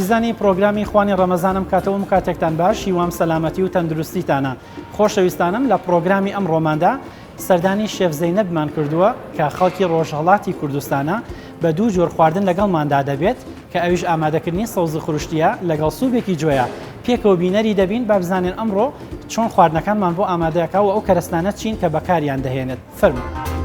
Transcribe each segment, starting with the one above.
زانی پرۆگرامی خوانی ڕەمەزانم کاتەوە کاتێکتان باش هیوام سەلامەتی و تەندروستیتانە خۆشەویستانم لە پرۆگرامی ئەم ڕۆماندا سەردانی شێف زەینەبمان کردووە کە خەڵکی ڕۆژهەڵاتی کوردستانە بە دوو جۆر خواردن لەگەڵماندا دەبێت کە ئەویش ئامادەکردنی سەوزی خروشتیە لەگەڵ سووبێکی جۆیە پێکەوە بینەری دەبین با بزانین ئەمڕۆ چۆن خواردنەکانمان بۆ ئامادەکەوە ئەو کەرەستانە چین کە بەکاریان دەهێنێت فەرموو.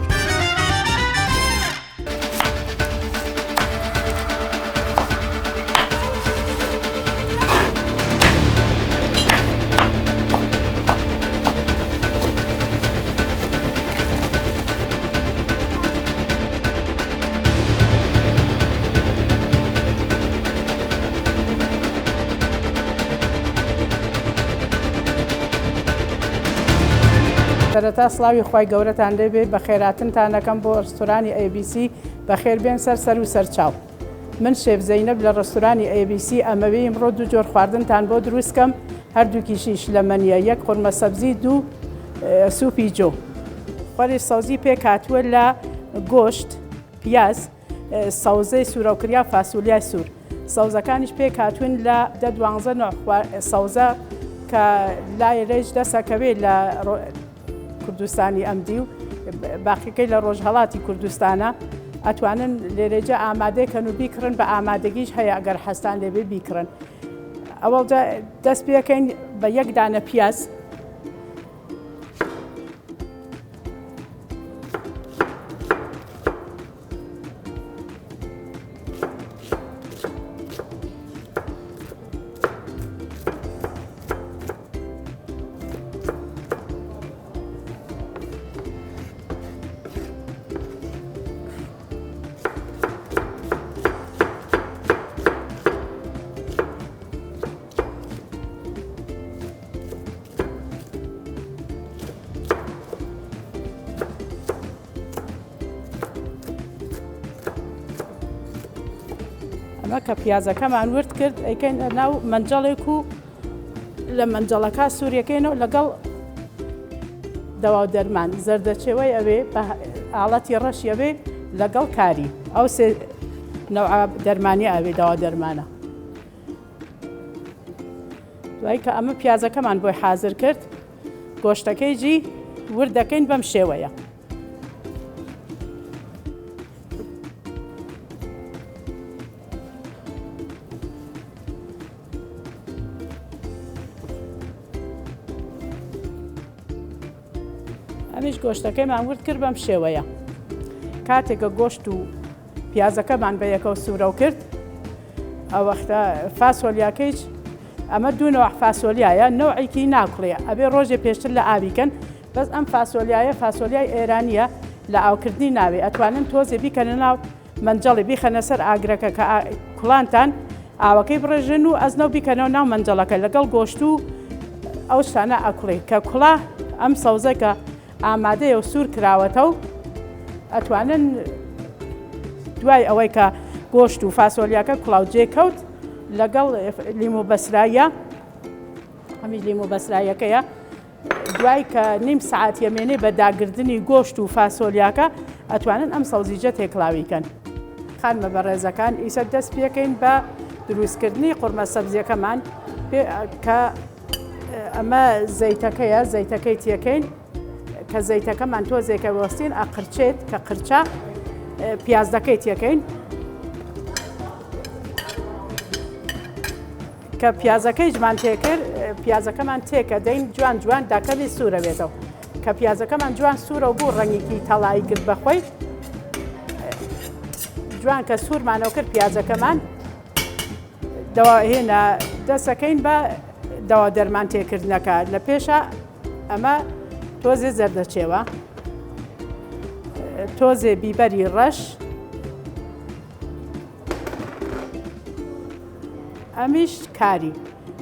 سەرەتا سڵاوی خی گەورەتان لێبێ بە خێراتنتانەکەم بۆ ڕستورانی ABC بەخێر بێن سەر و سەرچاو. من شێف زەینەب لە ڕستورانی ABC ئەمەوێ ئمڕۆ دوو جۆر خواردنتان بۆ دروستکەم هەردووکیشیش لە مەنیە یەک قورمە سەبزی دوو سوپی جۆ. خۆری سەوزی پێک هاتووە لە گۆشت، پیاز، سەوزەی سوورەوکریا فاسوولیای سوور. سەوزەکانیش پێک هاتوون لە 12 نوع سەوزە کە لای ڕێژ دەسەکەوێت لە کوردستانی ئەمدی و باقیەکەی لە ڕۆژهەڵاتی کوردستانە ئەتوانن لێرەجە ئامادەکەن و بیکڕن بە ئامادەگیش هەیە ئەگەر حەستان لێبێ بیکڕن. ئەوەڵجا دەست پێەکەین بە یەک دانە پیاز، ئەمە کە پیازەکەمان ورد کرد ئەیکەین ناو مەنجەڵێک و لە مەنجەڵەکە سووریەکەینەوە لەگەڵ دەوا دەرمان زەردەچێوەی ئەوێ بە ئاڵەتی ڕەشیەوێ لەگەڵ کاری ئەو سێ نەوع دەرمانی ئەوێ دەوا دەرمانە. دوای کە ئەمە پیازەکەمان بۆی حازر کرد گۆشتەکەی جی ورد دەکەین بەم شێوەیە. ئەمیش گۆشتەکەیمان ورد کرد بەم شێوەیە. کاتێکە گۆشت و پیازەکەمان بە یەکەوە سوورەو کرد ئەو وەختە فاسۆلیاکەیش ئەمە دوو نەوع فاسۆلیایە نەوعێکی ناکڵێ ئەبێ ڕۆژێ پێشتر لە ئاویکەن بەس ئەم فاسۆلیایە فاسۆلیای ئێرانیە لە ئاوکردنی ناوێ ئەتوانن تۆزێ بیکەنە ناو مەنجەڵی بیخەنە سەر ئاگرەکە کە کوڵانتان ئاوەکەی بڕێژن و ئەزنەو بیکەنەوە ناو مەنجەڵەکە لەگەڵ گۆشت و ئەو شتانە ئەکڵێ کە کوڵا ئەم سەوزەکە ئامادەیە و سوور کراوەتە و ئەتوانن دوای ئەوەی کە گۆشت و فاسۆلیاکە کوڵاو جێکەوت لەگەڵ لیمۆ بەسرایە ئەمیش لیمۆ بەسرایەکەیە دوای کە نیم سعات یەمێنێ بە داگردنی گۆشت و فاسۆلیاکە ئەتوانن ئەم سەوزیجە تێکڵاویکەن. خانمە بە ڕێزەکان ئیسە دەست پێکەین بە دروستکردنی قورمە سەبزیەکەمان کە ئەمە زەیتەکەیە زەیتەکەی تێکەین کە زەیتەکەمان تۆزێکە وەستین ئەقرچێت کە قرچە پیازدەکەی تێکەین کە پیازەکەی جمان تێکرد پیازەکەمان تێکە دەین جوان جوان داکەوی سوورە بێتەوە کە پیازەکەمان جوان سوورە و بوو ڕەنگێکی تەڵایی کرد بەخۆی جوان کە سوورمانەوە کرد پیازەکەمان هێنا دەسەکەین بە دەوا دەرمان تێکردنەکە لە پێشە ئەمە تۆزێ زەردەچێوە تۆزێ بیبەری ڕەش ئەمیش کاری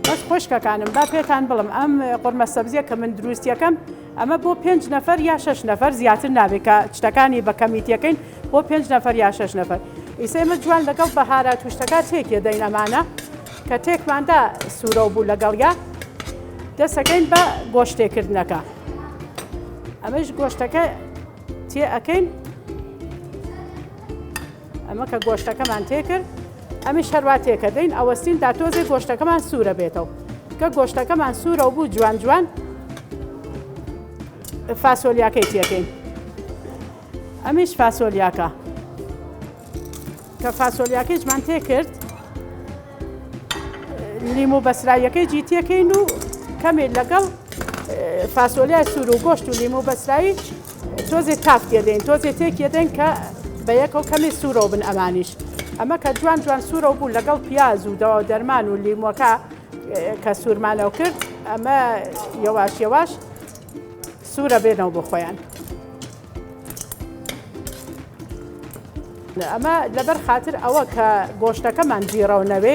بەس خۆشکەکانم با پێتان بڵم ئەم قورمە سەبزیە کە من دروستیەکەم ئەمە بۆ 5 نەفەر یا 6 نەفەر زیاتر نابێت کە شتەکانی بە کەمیتیەکەین بۆ 5 نەفەر یا 6 نەفەر ئیسە ئێمە جوان لەگەڵ بەهارە توشتەکە تێکێ دەین ئەمانە کە تێکماندا سوورە بوو لەگەڵیا دەسەکەین بە گۆشتێکردنەکە ئەمەش گۆشتەکە تێ ئەەکەین ئەمە کە گۆشتەکەمان تێ کرد ئەمی شەرواتێکە دەین ئەوەستین دا تۆزێک گۆشتەکەمان سوورە بێتەوە کە گۆشتەکەمان سوورە و بوو جوان جوان فاسۆلیاکەی تێکەین ئەمیش فاسۆلیاکە کە فاسۆلیاکەیشمان تێ کرد لیمو بەسراییەکەی جی تێکەین و کەمێ لەگەڵ فاسۆلیای سوور و گۆشت و لیمو بەسرایی تۆزێ تاک تێدەین تۆزێ تێکێدەین کە بە یەکەوە کەمی سوورە بن ئەمانیش ئەمە کە جوان جوان سوورە بوو لەگەڵ پیاز و دەوا دەرمان و لیمۆکە کە سوورمانەوە کرد ئەمە یەواش یەواش سوورە بێنەوە بۆ خۆیان ئەمە لەبەر خاتر ئەوە کە گۆشتەکەمان جیڕەو نەوێ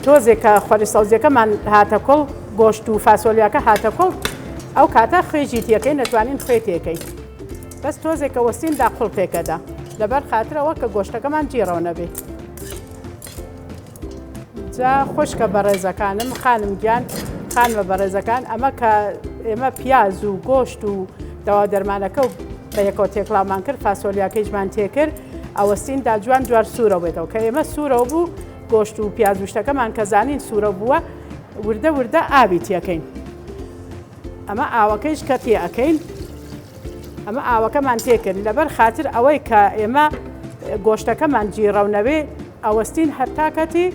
تۆزێک کە خۆری سەوزەکەمان هاتە کۆڵ گۆشت و فاسۆلیاکە هاتە کۆڵ ئەو کاتە خوێژی تێکەی نەتوانین خوێ تێکەی بەس تۆزێکە وەستین دا قوڵ پێکەدا لەبەر خاترەوە کە گۆشتەکەمان جیڕەو نەبێ جا خۆشکە بەڕێزەکانم خانم گیان خانمە بەڕێزەکان ئەمە کە ئێمە پیاز و گۆشت و دەوا دەرمانەکە و بە یەکەوە تێکڵاومان کرد فاسۆلیاکەیشمان تێکرد ئەوەستین دا جوان جوار سوورە بێتەوە کە ئێمە سوورە بوو گۆشت و پیازوشتەکەمان کە زانین سوورە بووە وردە وردە ئاوی تێکەین ئەمە ئاوەکەیش کە تێئەکەین ئەمە ئاوەکەمان تێکرد لەبەر خاتر ئەوەی کە ئێمە گۆشتەکەمان جیڕەونەوێ ئەوەستین هەرتا کەتی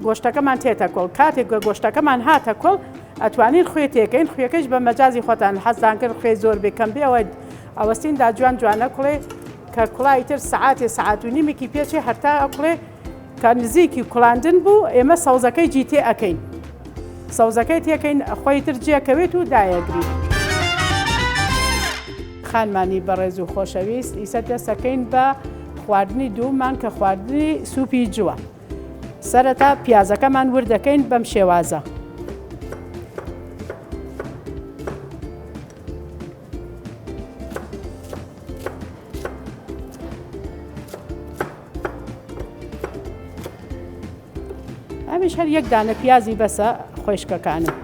گۆشتەکەمان تێتە کۆڵ کاتێک گە گۆشتەکەمان هاتە کۆڵ ئەتوانین خوێ تێکەین خوێکەش بە مەجازی خۆتان حەزان کرد خوێ زۆر بێکەم بێ ئەوە ئەوەستین دا جوان جوانە کوڵێ کە کوڵای تر سعاتێ سعات و نیمێکی پێچێ هەرتا ئەکڵێ کە نزیکی کوڵاندن بوو ئێمە سەوزەکەی جیتێ ئەەکەین سەوزەکەی تێکەین خۆی تر جێکەوێت و دایەگری خانمانی بەڕێز و خۆشەویست ئیسە دەستەکەین بە خواردنی دوومان کە خواردنی سوپی جووە سەرەتا پیازەکەمان وردەکەین بەم شێوازە ئەمیش هەر یەک دانە پیازی بەسە خۆشکەکانم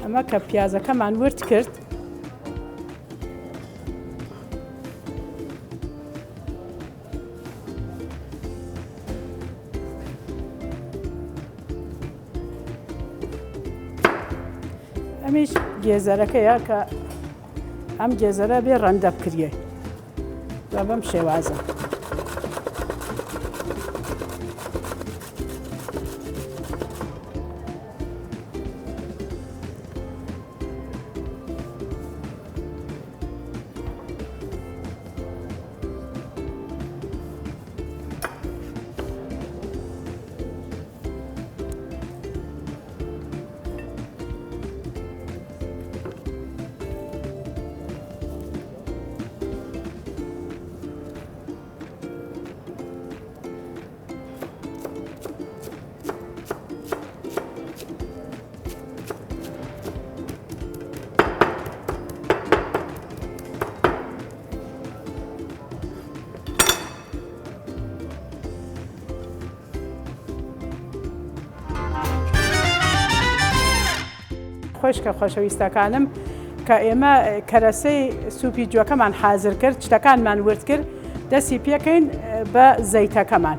ئەمە کە پیازەکەمان ورد کرد ئەمیش گێزەرەکەیە کە ئەم گێزەرە بێ ڕەندە بکرێ بە بەم شێوازە خۆشکە خۆشەویستەکانم کە ئێمە کەرەسەی سوپی جوەکەمان حازر کرد شتەکانمان ورد کرد دەستی پێکەین بە زەیتەکەمان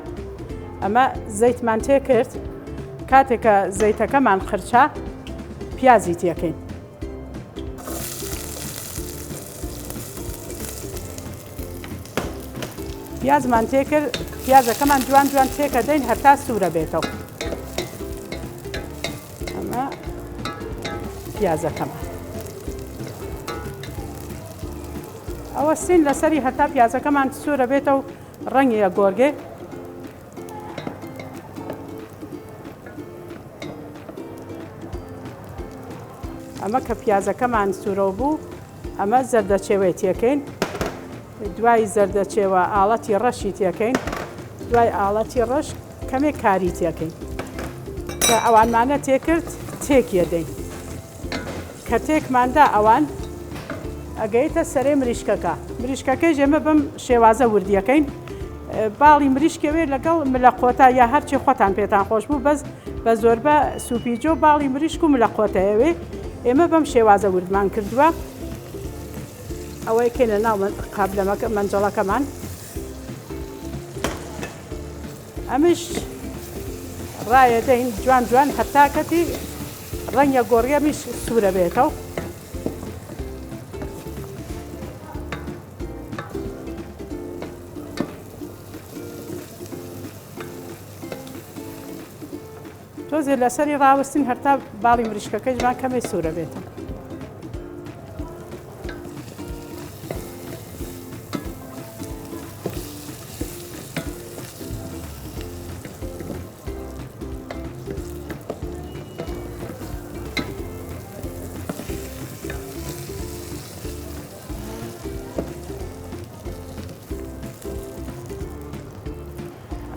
ئەمە زەیتمان تێ کرد کاتێکە زەیتەکەمان خرچە پیازی تێکەین پیازمان تێ کرد پیازەکەمان جوان جوان تێکە دەین هەرتا سوورە بێتەوە ئەمە پیازەکەمان ئەوە سین لەسەری هەتا پیازەکەمان سوورە بێتە و ڕەنگیە گۆرگێ ئەمە کە پیازەکەمان سوورە بوو ئەمە زەردەچێوەی تێکەین دوای زەردەچێوە ئاڵەتی ڕەشی تێکەین دوای ئاڵەتی ڕەش کەمێک کاری تێکەین کە ئەوانمانە تێکرد تێکیە دەین کە تێکماندا ئەوان ئەگەیتە سەرێ مریشکەکە مریشکەکەی ژێمە بم شێوازە وردیەکەین باڵی مریشکەوێ لەگەڵ ملەقۆتە یا هەرچی خۆتان پێتان خۆش بوو بەس بە زۆربە سوپیجۆ باڵی مریشک و ملەقۆتەیەوێ ئێمە بەم شێوازە وردمان کردووە ئەوەی کێنە ناو قابلەمەکە مەنجەڵەکەمان ئەمش ڕایەدەین جوان جوان هەتا کەتی ڕەنگە گۆڕیەمیش سوورە بێتەوە تۆزێ لەسەری ڕاوەستین هەرتا باڵی مریشکەکەی جوان کەمێ سوورە بێتەوە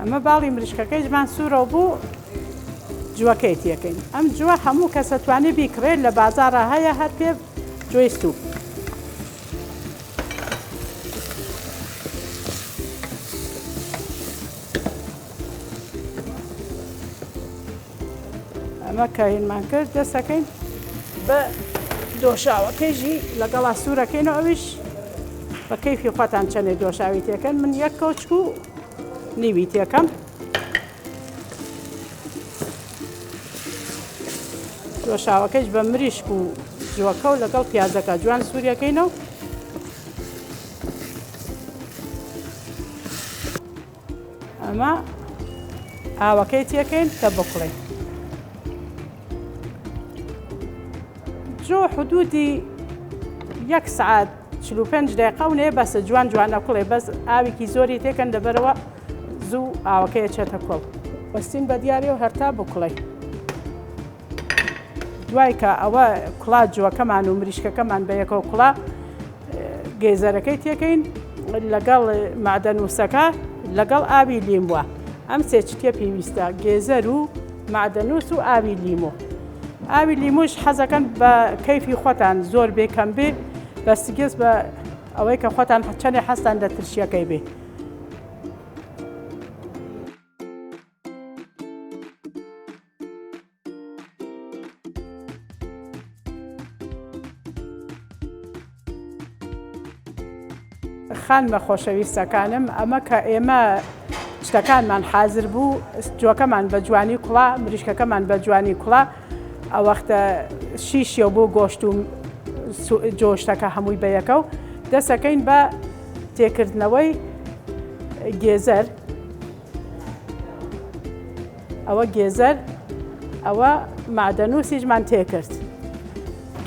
ئەمە باڵی مریشکەکەی جوان سوورە بوو جوەکەی تێکەین ئەم جووە هەموو کەسە توانێ بیکڕێت لە بازارە هەیە هەر پێ جوێی سووپ ئەمە کاهینمان کرد دەستەکەین بە دۆشاوەکەیژی لەگەڵا سوورەکەینەوە ئەویش بە کەیفی خۆتان چەندێک دۆشاوی تێکەن من یەک کەوچک و نیوی تێکەم دۆشاوەکەیش بە مریشک و جوەکە و لەگەڵ پیازەکە جوان سووریەکەینەوە ئەمە ئاوەکەی تێکەین کە بقڵێ جۆ حدودی 1 سعات 45 دقیقە و نێ بەسە جوان جوانە کوڵێ بەس ئاوێکی زۆری تێکەن دەبەرەوە زوو ئاوەکەیە چێتە کۆڵ وەستین بە دیارێ و هەرتا بقڵێ دوای کە ئەوە کوڵا جوەکەمان و مریشکەکەمان بە یەکەوە کوڵا گێزەرەکەی تێکەین لەگەڵ معدەنووسەکە لەگەڵ ئاوی لیموە ئەم سێ چتێ پێویستە گێزەر و معدەنووس و ئاوی لیمۆ ئاوی لیمۆش حەزەکەن بە کەیفی خۆتان زۆر بێ کەم بێ بەستگێز بە ئەوەی کە خۆتان چەندێ حەستان لە ترشیەکەی بێ خانمە خۆشەویستەکانم ئەمە کە ئێمە شتەکانمان حازر بوو جوەکەمان بە جوانی کوڵا مریشکەکەمان بە جوانی کوڵا ئەوەختە شیشیە بۆ گۆشت و جۆشتەکە هەمووی بە یەکە و دەسەکەین بە تێکردنەوەی گێزەر ئەوە گێزەر ئەوە معدەنووسیشمان تێکرد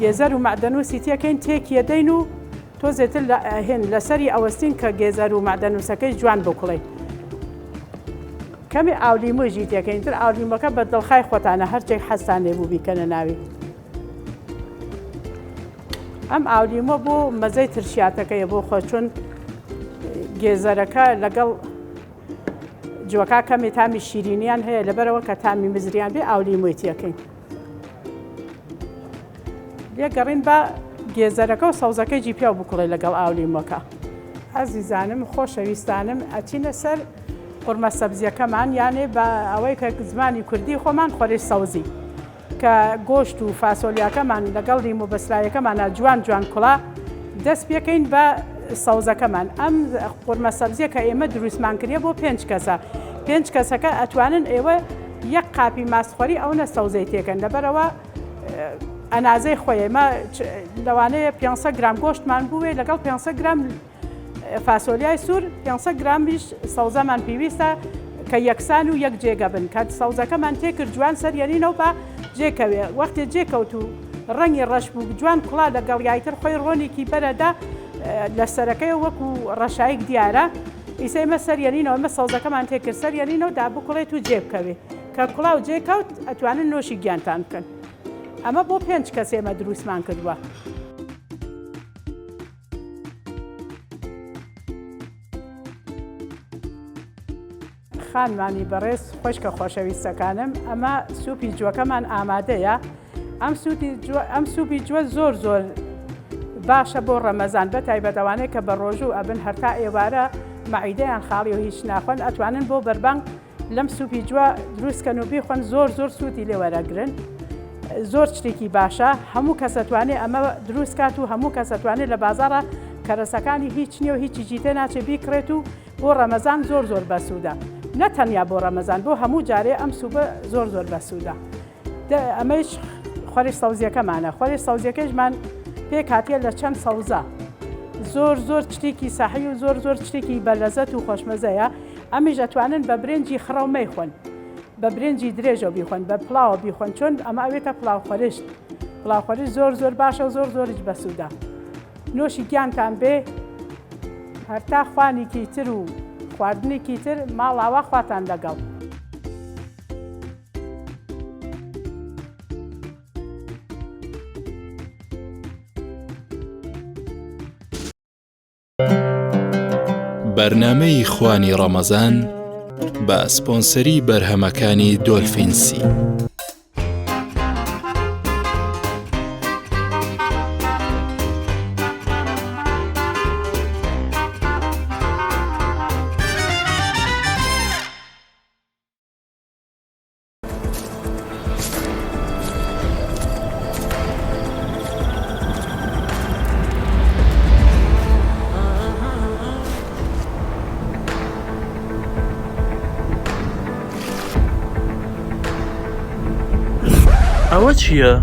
گێزەر و معدەنووسی تێکەین تێکیەدەین و تۆزێتر هێن لەسەری ئەوەستین کە گێزەر و معدەنووسەکەی جوان بکڵێ کەمی ئاولیمۆژی تێکەین تر ئاولیمەکە بە دڵخای خۆتانە هەرچێک حەستان لێ بوو بیکەنە ناوی ئەم ئاولیمە بۆ مەزەی ترشیاتەکەیە بۆ خۆ چۆن گێزەرەکە لەگەڵ جوەکە کەمی تامی شیرینیان هەیە لەبەرەوە کە تامی مزریان بێ ئاولیمۆی تێکەین لێگەڕین بە گێزەرەکە و سەوزەکەی جی پیا بکڵێ لەگەڵ ئاولیمەکە ئازیزانم خۆشەویستانم ئەچینە سەر قورمە سەبزیەکەمان یانێ بە ئەوەی کە زمانی کوردی خۆمان خۆری سەوزی کە گۆشت و فاسۆلیاکەمان لەگەڵ لیمۆ بەسلایەکەمانە جوان جوان کوڵا دەست پێکەین بە سەوزەکەمان ئەم قورمە سەبزیە کە ئێمە دروستمان کردە بۆ 5 کەسە 5 کەسەکە ئەتوانن ئێوە یەک قاپی ماسخۆری ئەو نە سەوزەی تێکەن لەبەرەوە ئەنازەی خۆی ئێمە لەوانەیە 500 گرام گۆشتمان بووێ لەگەڵ 500 گرام فاسۆلیای سوور 500 گرامیش سەوزەمان پێویستە کە یەکسان و یەک جێگە بن کات سەوزەکەمان تێکرد جوان سەریێنینەوە بە جێکەوێ وەختی جێکەوت و ڕەنگی ڕەش بوو جوان کوڵا لەگەڵ یایتر خۆی ڕۆنێکی بەرەدا لە سەرەکەی وەکو ڕەشایک دیارە ئیسە ئێمە سەریێنینەوە ئەمە سەوزەکەمان تێکرد سەریێنینەوە دا بکوڵێت و جێبکەوێ کە کوڵا و جێکەوت ئەتوانن نۆشی گیانتان بکەن ئەمە بۆ 5 کەس ئێمە دروستمان کردووە. خانمانی بەڕێز خۆشکە خۆشەویستەکانم ئەمە سوپی جوەکەمان ئامادەیە ئەم سوپی جوە زۆر باشە بۆ ڕەمەزان بە تایبەتەوانەیە کە بە ڕۆژوو ئەبن هەرتا ئێوارە مەعیدەیان خاڵی و هیچ ناخۆن ئەتوانن بۆ بەربەنگ لەم سوپی جووە دروستکەن و بیخۆن زۆر سوودی لێوەرەگرن زۆر شتێکی باشە هەموو کەسەتوانێت ئەمە دروست کات و هەموو کەسەتوانێت لە بازارە کەرەسەکانی هیچ نییە و هیچی جیتە ناچێ بیکڕێت و بۆ ڕەمەزان زۆر بەسوودە نەتەنیا بۆ ڕەمەزان بۆ هەموو جارێ ئەم سوبە زۆر بەسوودە ئەمەش خۆری سەوزیەکەمانە خۆری سەوزیەکەشمان پێک هاتیە لە چەند سەوزە زۆر شتێکی ساحی و زۆر شتێکی بەلەزەت و خۆشمەزەیە ئەمیش ئەتوانن بە برنجی خڕەو مەیخۆن بە برنجی درێژە بیخۆن بە پڵاوە بیخۆن چۆن ئەمە ئەوێتە پڵاوخۆرشت پڵاوخۆرش زۆر باشە و زۆرش بەسوودە نۆشی گیانتان بێ هەرتا خوانێکی تر و خواردنێکی تر ماڵاوە خواتان لەگەڵ بەرنامەی خوانی ڕەمەزان بە سپۆنسەری بەرهەمەکانی دۆلفینسی. ئەوە چییە؟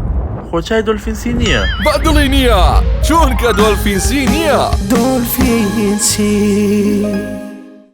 خۆچای دۆلفینسی نییە؟ بەدڵی نییە چۆن کە دۆلفینسی نییە؟ دۆلفینسی